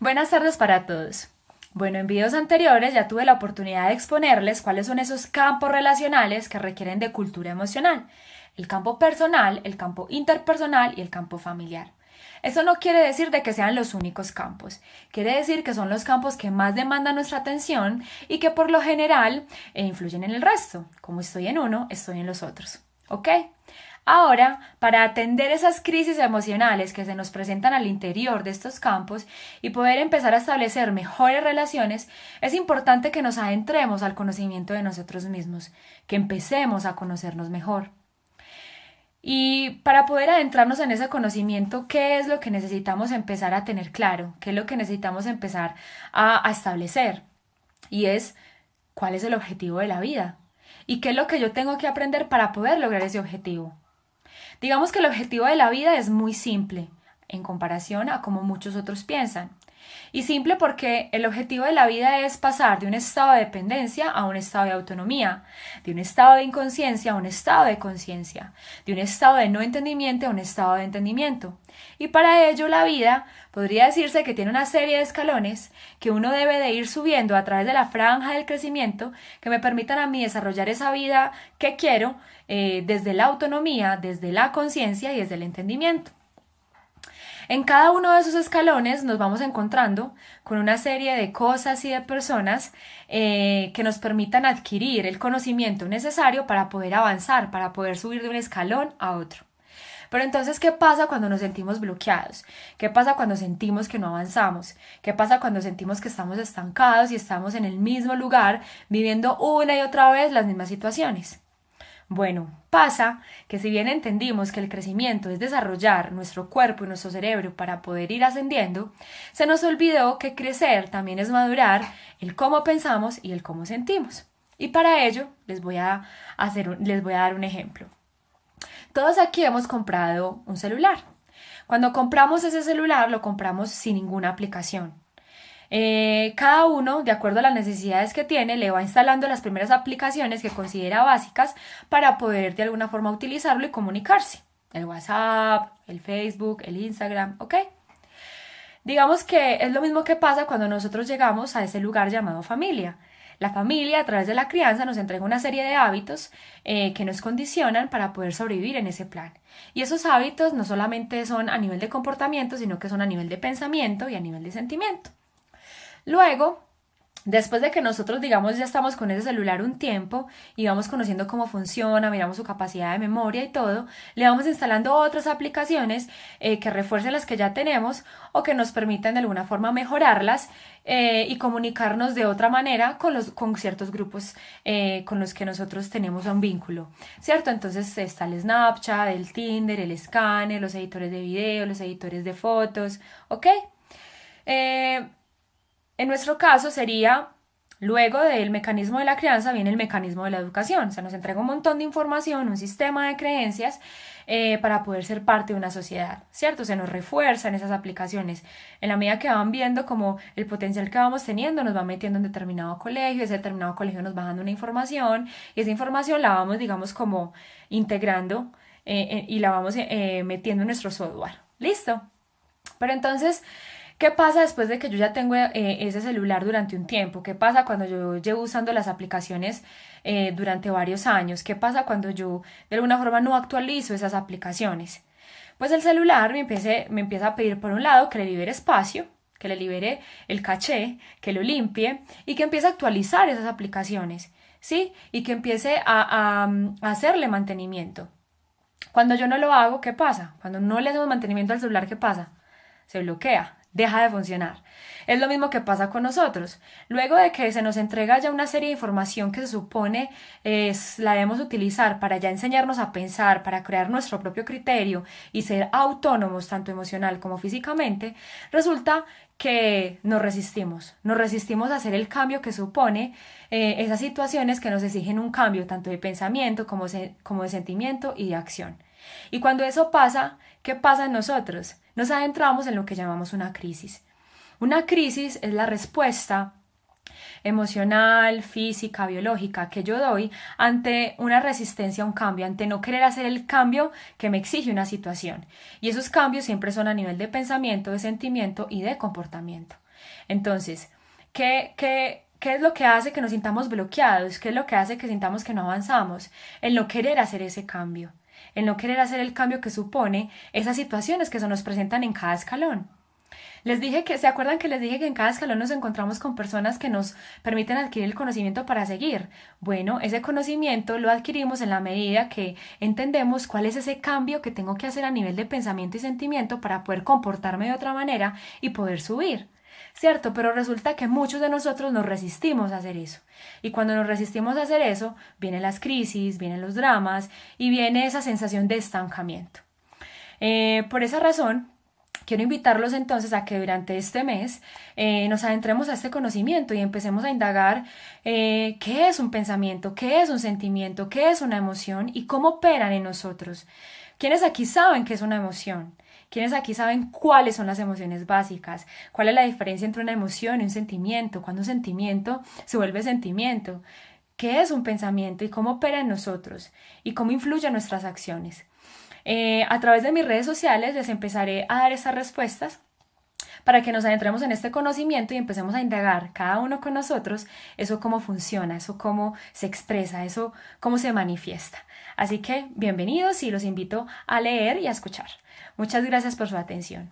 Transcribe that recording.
Buenas tardes para todos. Bueno, en videos anteriores ya tuve la oportunidad de exponerles cuáles son esos campos relacionales que requieren de cultura emocional. El campo personal, el campo interpersonal y el campo familiar. Eso no quiere decir de que sean los únicos campos. Quiere decir que son los campos que más demandan nuestra atención y que por lo general influyen en el resto. Como estoy en uno, estoy en los otros. ¿Ok? Ahora, para atender esas crisis emocionales que se nos presentan al interior de estos campos y poder empezar a establecer mejores relaciones, es importante que nos adentremos al conocimiento de nosotros mismos, que empecemos a conocernos mejor. Y para poder adentrarnos en ese conocimiento, ¿qué es lo que necesitamos empezar a tener claro? ¿Qué es lo que necesitamos empezar a establecer? Y es, ¿cuál es el objetivo de la vida? ¿Y qué es lo que yo tengo que aprender para poder lograr ese objetivo? Digamos que el objetivo de la vida es muy simple en comparación a como muchos otros piensan. Y simple porque el objetivo de la vida es pasar de un estado de dependencia a un estado de autonomía, de un estado de inconsciencia a un estado de conciencia, de un estado de no entendimiento a un estado de entendimiento. Y para ello la vida podría decirse que tiene una serie de escalones que uno debe de ir subiendo a través de la franja del crecimiento que me permitan a mí desarrollar esa vida que quiero desde la autonomía, desde la conciencia y desde el entendimiento. En cada uno de esos escalones nos vamos encontrando con una serie de cosas y de personas que nos permitan adquirir el conocimiento necesario para poder avanzar, para poder subir de un escalón a otro. Pero entonces, ¿qué pasa cuando nos sentimos bloqueados? ¿Qué pasa cuando sentimos que no avanzamos? ¿Qué pasa cuando sentimos que estamos estancados y estamos en el mismo lugar viviendo una y otra vez las mismas situaciones? Bueno, pasa que si bien entendimos que el crecimiento es desarrollar nuestro cuerpo y nuestro cerebro para poder ir ascendiendo, se nos olvidó que crecer también es madurar el cómo pensamos y el cómo sentimos. Y para ello les voy a dar un ejemplo. Todos aquí hemos comprado un celular. Cuando compramos ese celular lo compramos sin ninguna aplicación. Cada uno, de acuerdo a las necesidades que tiene, le va instalando las primeras aplicaciones que considera básicas para poder de alguna forma utilizarlo y comunicarse. El WhatsApp, el Facebook, el Instagram, ¿ok? Digamos que es lo mismo que pasa cuando nosotros llegamos a ese lugar llamado familia. La familia, a través de la crianza, nos entrega una serie de hábitos que nos condicionan para poder sobrevivir en ese plan. Y esos hábitos no solamente son a nivel de comportamiento, sino que son a nivel de pensamiento y a nivel de sentimiento. Luego, después de que nosotros, digamos, ya estamos con ese celular un tiempo y vamos conociendo cómo funciona, miramos su capacidad de memoria y todo, le vamos instalando otras aplicaciones que refuercen las que ya tenemos o que nos permitan de alguna forma mejorarlas y comunicarnos de otra manera con ciertos grupos con los que nosotros tenemos un vínculo, ¿cierto? Entonces está el Snapchat, el Tinder, el Scanner, los editores de video, los editores de fotos, ¿ok? En nuestro caso sería, luego del mecanismo de la crianza viene el mecanismo de la educación. Se nos entrega un montón de información, un sistema de creencias para poder ser parte de una sociedad, ¿cierto? Se nos refuerzan esas aplicaciones. En la medida que van viendo como el potencial que vamos teniendo, nos va metiendo en determinado colegio, ese determinado colegio nos va dando una información y esa información la vamos, digamos, como integrando y la vamos metiendo en nuestro software. ¿Listo? Pero entonces, ¿qué pasa después de que yo ya tengo ese celular durante un tiempo? ¿Qué pasa cuando yo llevo usando las aplicaciones durante varios años? ¿Qué pasa cuando yo de alguna forma no actualizo esas aplicaciones? Pues el celular me empieza a pedir por un lado que le libere espacio, que le libere el caché, que lo limpie y que empiece a actualizar esas aplicaciones, ¿sí? Y que empiece a hacerle mantenimiento. Cuando yo no lo hago, ¿qué pasa? Cuando no le hacemos mantenimiento al celular, ¿qué pasa? Se bloquea, deja de funcionar. Es lo mismo que pasa con nosotros. Luego de que se nos entrega ya una serie de información que se supone la debemos utilizar para ya enseñarnos a pensar, para crear nuestro propio criterio y ser autónomos tanto emocional como físicamente, resulta que nos resistimos a hacer el cambio que supone esas situaciones que nos exigen un cambio tanto de pensamiento como de sentimiento y de acción. Y cuando eso pasa, ¿qué pasa en nosotros? Nos adentramos en lo que llamamos una crisis. Una crisis es la respuesta emocional, física, biológica que yo doy ante una resistencia a un cambio, ante no querer hacer el cambio que me exige una situación. Y esos cambios siempre son a nivel de pensamiento, de sentimiento y de comportamiento. Entonces, ¿qué es lo que hace que nos sintamos bloqueados? ¿Qué es lo que hace que sintamos que no avanzamos? El no querer hacer ese cambio, el no querer hacer el cambio que supone esas situaciones que se nos presentan en cada escalón. Les dije que, ¿se acuerdan que les dije que en cada escalón nos encontramos con personas que nos permiten adquirir el conocimiento para seguir? Bueno, ese conocimiento lo adquirimos en la medida que entendemos cuál es ese cambio que tengo que hacer a nivel de pensamiento y sentimiento para poder comportarme de otra manera y poder subir. ¿Cierto? Pero resulta que muchos de nosotros nos resistimos a hacer eso. Y cuando nos resistimos a hacer eso, vienen las crisis, vienen los dramas y viene esa sensación de estancamiento. Por esa razón, quiero invitarlos entonces a que durante este mes nos adentremos a este conocimiento y empecemos a indagar qué es un pensamiento, qué es un sentimiento, qué es una emoción y cómo operan en nosotros. ¿Quiénes aquí saben qué es una emoción? ¿Quiénes aquí saben cuáles son las emociones básicas? ¿Cuál es la diferencia entre una emoción y un sentimiento? ¿Cuándo un sentimiento se vuelve sentimiento? ¿Qué es un pensamiento y cómo opera en nosotros? ¿Y cómo influye en nuestras acciones? A través de mis redes sociales les empezaré a dar estas respuestas para que nos adentremos en este conocimiento y empecemos a indagar cada uno con nosotros eso cómo funciona, eso cómo se expresa, eso cómo se manifiesta. Así que bienvenidos y los invito a leer y a escuchar. Muchas gracias por su atención.